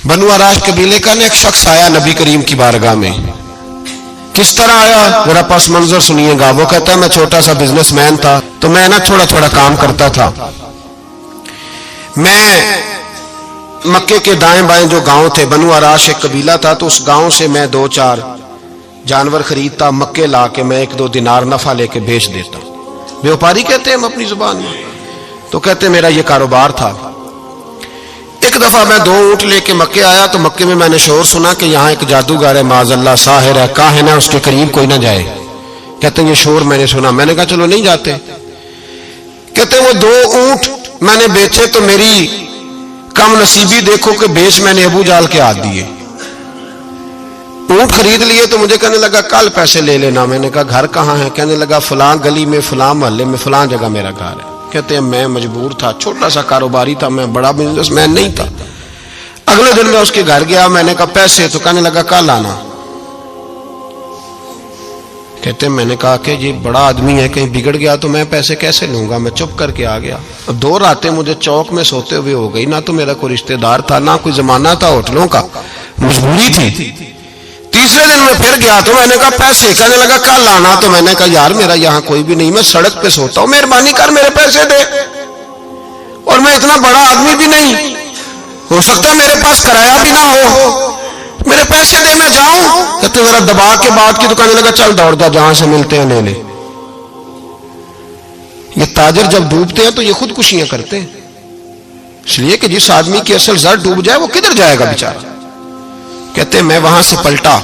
बनु आराश कबीले का एक शख्स आया नबी करीम की बारगाह में। किस तरह आया जरा पस मंजर सुनिएगा। वो कहता है मैं छोटा सा बिजनेसमैन था, तो मैं ना थोड़ा थोड़ा काम करता था। मैं मक्के के दाएं बाएं जो गांव थे, बनु आराश एक कबीला था, तो उस गांव से मैं 2-4 जानवर खरीदता, मक्के ला के मैं 1-2 दिनार नफा लेके बेच देता। व्यापारी कहते हैं हम अपनी जुबान में। तो कहते मेरा ये कारोबार था। एक दफा मैं 2 ऊंट लेके मक्के आया, तो मक्के में मैंने शोर सुना कि यहाँ एक जादूगर है, माज़अल्लाह साहिर है, काहिन है, उसके करीब कोई ना जाए। कहते ये शोर मैंने सुना। मैंने कहा चलो नहीं जाते। कहते वो 2 ऊंट मैंने बेचे तो मेरी कम नसीबी देखो कि बेच मैंने अबू जाल के हाथ दिए। ऊंट खरीद लिए तो मुझे कहने लगा कल पैसे ले लेना। मैंने कहा घर कहाँ है? कहने लगा फलां गली में, फलां मोहल्ले में, फलां जगह मेरा घर है। कहते हैं मैं मजबूर था, छोटा सा कारोबारी था, मैं बड़ा बिजनेसमैन नहीं था। अगले दिन मैं उसके घर गया, मैंने कहा पैसे, तो कहने लगा कल आना। कहते मैंने कहा कि ये बड़ा आदमी है, कहीं बिगड़ गया तो मैं पैसे कैसे लूंगा। मैं चुप करके आ गया। 2 रातें मुझे चौक में सोते हुए हो गई। ना तो मेरा कोई रिश्तेदार था, ना कोई जमाना था होटलों का, मजबूरी थी। तीसरे दिन मैं फिर गया तो मैंने कहा पैसे, कहने लगा कल आना। तो मैंने कहा यार मेरा यहाँ कोई भी नहीं, मैं सड़क पे सोता हूँ, मेहरबानी कर मेरे पैसे दे। और मैं इतना बड़ा आदमी भी नहीं, हो सकता है मेरे पास किराया भी ना हो, मेरे पैसे दे मैं जाऊं। कहते जरा दबा के बात की। तो कहने लगा चल दौड़ जा, जहां से मिलते हैं ले ले। ये ताजर जब डूबते हैं तो ये खुदकुशियां करते हैं, इसलिए कि जिस आदमी की असल जड़ डूब जाए वो किधर जाएगा बेचारा। कहते मैं वहां से पलटा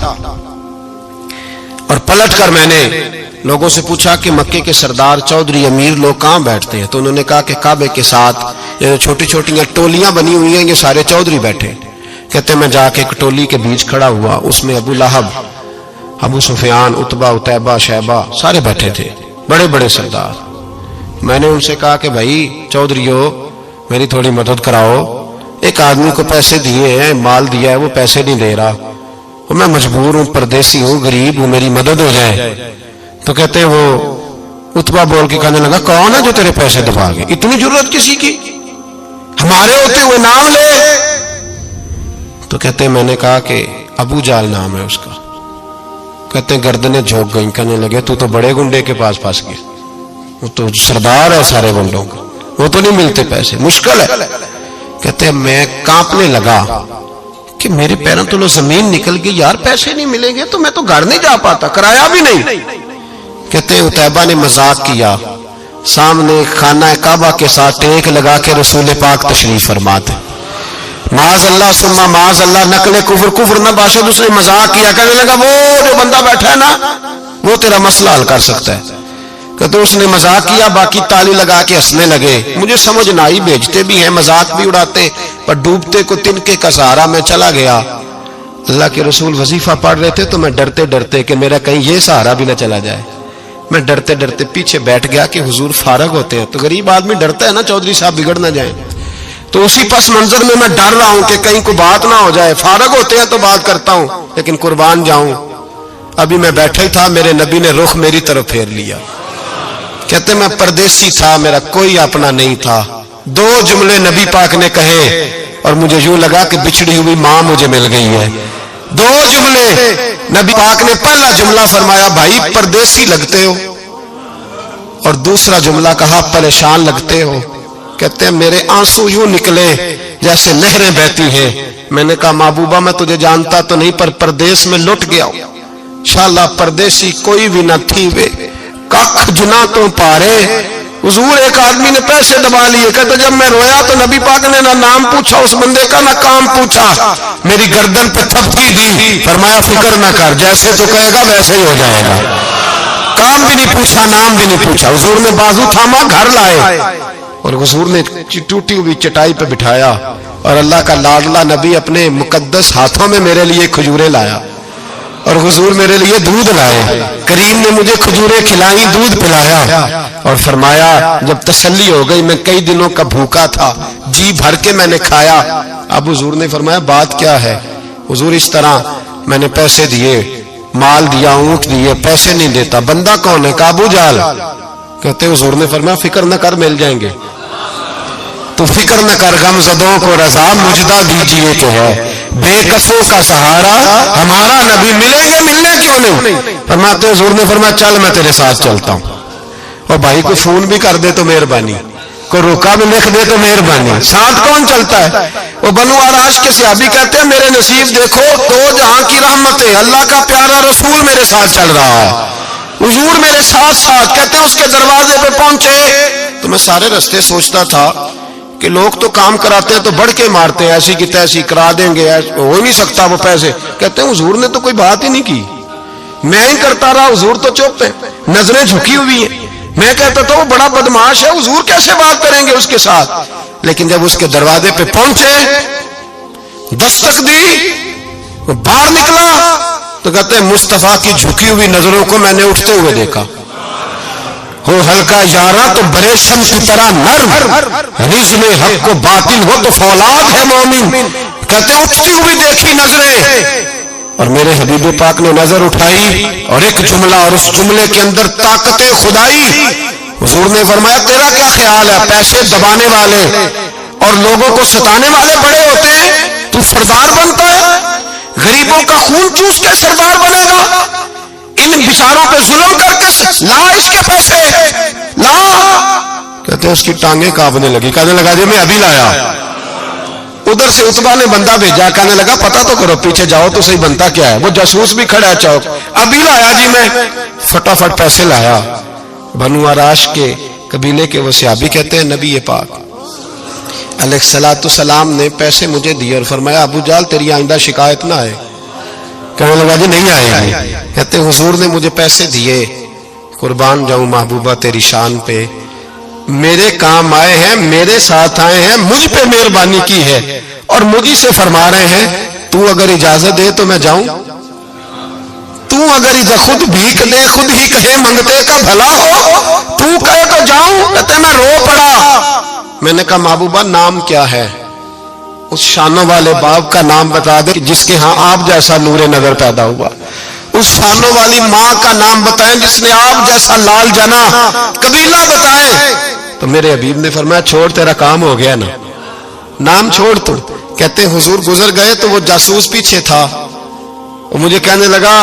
और पलट कर मैंने लोगों से पूछा कि मक्के के सरदार, चौधरी, अमीर लोग कहां बैठते हैं। तो उन्होंने कहा कि काबे के साथ ये छोटी छोटी टोलियां बनी हुई हैं, ये सारे चौधरी बैठे। कहते मैं जाके एक टोली के बीच खड़ा हुआ, उसमें अबू लहब, अबू सुफियान, उतबा, उतैबा, शैबा सारे बैठे थे, बड़े बड़े सरदार। मैंने उनसे कहा कि भाई चौधरीओ मेरी थोड़ी मदद कराओ, एक आदमी को पैसे दिए हैं, माल दिया है, वो पैसे नहीं दे रहा, और मैं मजबूर हूं, परदेसी हूं, गरीब हूं, मेरी मदद हो जाए। तो कहते वो उतबा बोल के कहने लगा कौन है जो तेरे पैसे दबा गए, इतनी जरूरत किसी की, हमारे होते हुए नाम ले। तो कहते मैंने कहा कि अबू जाल नाम है उसका। कहते गर्दनें झोंक गई। कहने लगे तू तो बड़े गुंडे के पास फंस गया, वो तो सरदार है सारे गुंडों का, वो तो नहीं मिलते पैसे, मुश्किल है। कहते मैं कांपने लगा कि मेरे पैरों तो जमीन निकल गई, यार पैसे नहीं मिलेंगे तो मैं तो घर नहीं जा पाता, किराया भी नहीं। कहते उतैबा ने मजाक किया, सामने खाना काबा के साथ टेक लगा के रसूल पाक तशरीफ फरमाते, माज अल्लाह सुम्मा माज अल्लाह, नकले कुफर, कुफर न बाशद। उसने मजाक किया, कहने लगा वो जो बंदा बैठा है ना वो तेरा मसला हल कर सकता है। कहते उसने मजाक किया, बाकी ताली लगा के हंसने लगे। मुझे समझ ना आई, भेजते भी हैं, मजाक भी उड़ाते, पर डूबते को तिनके का सहारा मैं चला गया। अल्लाह के रसूल वजीफा पढ़ रहे थे तो मैं डरते डरते कि मेरा कहीं ये सहारा भी ना चला जाए, मैं डरते डरते पीछे बैठ गया कि हुजूर फारग होते हैं। तो गरीब आदमी डरता है ना चौधरी साहब बिगड़ ना जाए। तो उसी पस मंजर में मैं डर रहा हूं कि कहीं को बात ना हो जाए, फारग होते हैं तो बात करता हूं, लेकिन कुर्बान जाऊं। अभी मैं बैठा ही था, मेरे नबी ने रुख मेरी तरफ फेर लिया। कहते मैं परदेसी था, मेरा कोई अपना नहीं था। 2 जुमले नबी पाक ने कहे और मुझे यूं लगा कि बिछड़ी हुई मां मुझे मिल गई है। 2 जुमले नबी पाक ने, पहला जुमला फरमाया भाई परदेसी लगते हो, और दूसरा जुमला कहा परेशान लगते हो। कहते हैं मेरे आंसू यूं निकले जैसे नहरें बहती हैं। मैंने कहा महबूबा मैं तुझे जानता तो नहीं, पर परदेश में लुट गया हूं। शाला परदेसी कोई भी न थी वे, कख जुना तो पारे। हुजूर एक आदमी ने पैसे दबा लिए। कहते जब मैं रोया तो नबी पाक ने ना नाम पूछा उस बंदे का, ना काम पूछा, मेरी गर्दन पे थपकी दी, फरमाया फिक्र ना कर, जैसे तो कहेगा वैसे ही हो जाएगा। काम भी नहीं पूछा, नाम भी नहीं पूछा। हुजूर ने बाजू थामा, घर लाए, और हुजूर ने टूटी हुई चटाई पे बिठाया, और अल्लाह का लाडला नबी अपने मुकद्दस हाथों में मेरे लिए खजूरें लाया, और हुजूर मेरे लिए दूध लाए। करीम ने मुझे खजूरें खिलाई, दूध पिलाया, और फरमाया जब तसल्ली हो गई, मैं कई दिनों का भूखा था, जी भर के मैंने खाया। अब हुजूर ने फरमाया बात क्या है। हुजूर इस तरह मैंने पैसे दिए, माल दिया, ऊंट दिए, पैसे नहीं देता। बंदा कौन है? अबू जाल। कहते हुजूर ने फरमाया फिक्र न कर, मिल जाएंगे। तो फिक्र न कर, गमज़दों को रज़ा मुजदा दीजिए तो है। بے کسوں کا سہارا ہمارا نبی ملیں گے ملنے کیوں نہیں. فرماتے حضور نے فرمایا چل میں تیرے ساتھ چلتا ہوں. اور بھائی کو فون بھی کر دے تو مہربانی, کوئی روکا بھی لکھ دے تو مہربانی. ساتھ کون چلتا ہے؟ وہ بنو آراش کے صحابی کہتے ہیں میرے نصیب دیکھو دو جہاں کی رحمتیں, اللہ کا پیارا رسول میرے ساتھ چل رہا ہے, حضور میرے ساتھ ساتھ. کہتے ہیں اس کے دروازے پہ پہنچے تو میں سارے رستے سوچتا تھا کہ لوگ تو کام کراتے ہیں تو بڑھ کے مارتے ہیں, ایسی کی تیسی کرا دیں گے, ہو ہی نہیں سکتا وہ پیسے. کہتے ہیں حضور نے تو کوئی بات ہی نہیں کی, میں ہی کرتا رہا, حضور تو چپ ہیں, نظریں جھکی ہوئی ہیں. میں کہتا تھا وہ بڑا بدماش ہے, حضور کیسے بات کریں گے اس کے ساتھ. لیکن جب اس کے دروازے پہ پہنچے, دستک دی, باہر نکلا تو کہتے ہیں مصطفیٰ کی جھکی ہوئی نظروں کو میں نے اٹھتے ہوئے دیکھا. ہو ہلکا یارا تو بریشم کی طرح نرم, رزم حق کو باطل ہو تو فولاد ہے مومن. کہتے ہیں اٹھتی ہوئی دیکھی نظریں, اور میرے حبیب پاک نے نظر اٹھائی اور ایک جملہ, اور اس جملے کے اندر طاقت خدائی. حضور نے فرمایا تیرا کیا خیال ہے, پیسے دبانے والے اور لوگوں کو ستانے والے بڑے ہوتے ہیں, تو سردار بنتا ہے, غریبوں کا خون چوس کے سردار بنے گا, ان بیچاروں پہ ظلم کر کے لا اس کے پیسے لا. کہتے ہیں اس کی ٹانگیں کانپنے لگی, کہنے لگا جی میں ابھی لایا. ادھر سے عتبہ نے بندہ بھیجا, کہنے لگا پتہ تو کرو, پیچھے جاؤ تو صحیح بنتا کیا ہے. وہ جاسوس بھی کھڑا ہے چوک, ابھی لایا جی میں, فٹافٹ پیسے لایا. بنو آراش کے قبیلے کے وہ صحابی کہتے ہیں نبی پاک علیہ الصلوۃ والسلام نے پیسے مجھے دیے اور فرمایا ابو جال تیری آئندہ شکایت نہ آئے. کہنے لگا جی نہیں آئے گی. کہتے ہیں حضور نے مجھے پیسے دیے, قربان جاؤں محبوبہ تیری شان پہ, میرے کام آئے ہیں, میرے ساتھ آئے ہیں, مجھ پہ مہربانی کی ہے, اور مجھے سے فرما رہے ہیں تو اگر اجازت دے تو میں جاؤں, تو اگر خود بھیک دے خود ہی کہے منگتے کا بھلا ہو, تو کہے تو جاؤں. کہتے میں رو پڑا. میں نے کہا محبوبہ نام کیا ہے؟ اس شانوں والے باپ کا نام بتا دے جس کے ہاں آپ جیسا نور نظر پیدا ہوا. اس شانوں والی ماں کا نام بتائیں جس نے آپ جیسا لال جنا. قبیلہ بتائیں. تو میرے حبیب نے فرمایا چھوڑ تیرا کام ہو گیا نا, نام چھوڑ تو. کہتے حضور گزر گئے تو وہ جاسوس پیچھے تھا, وہ مجھے کہنے لگا,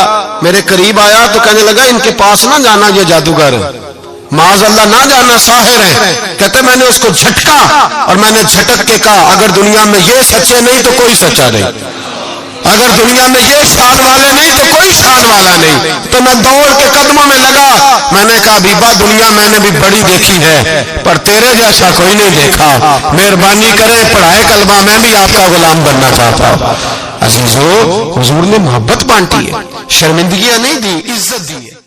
میرے قریب آیا تو کہنے لگا ان کے پاس نہ جانا, یہ جادوگر معاذ اللہ نہ جانا, ساحر ہے. کہتے میں نے اس کو جھٹکا اور میں نے جھٹک کے کہا اگر دنیا میں یہ سچے نہیں تو کوئی سچا نہیں, اگر دنیا میں یہ شان والے نہیں تو کوئی شان والا نہیں. تو میں دوڑ کے قدموں میں لگا, میں نے کہا بیبا دنیا میں نے بھی بڑی دیکھی ہے پر تیرے جیسا کوئی نہیں دیکھا, مہربانی کرے پڑھائے کلمہ, میں بھی آپ کا غلام بننا چاہتا ہوں. عزیزو حضور نے محبت بانٹی ہے, شرمندگیاں نہیں دی, عزت دی ہے.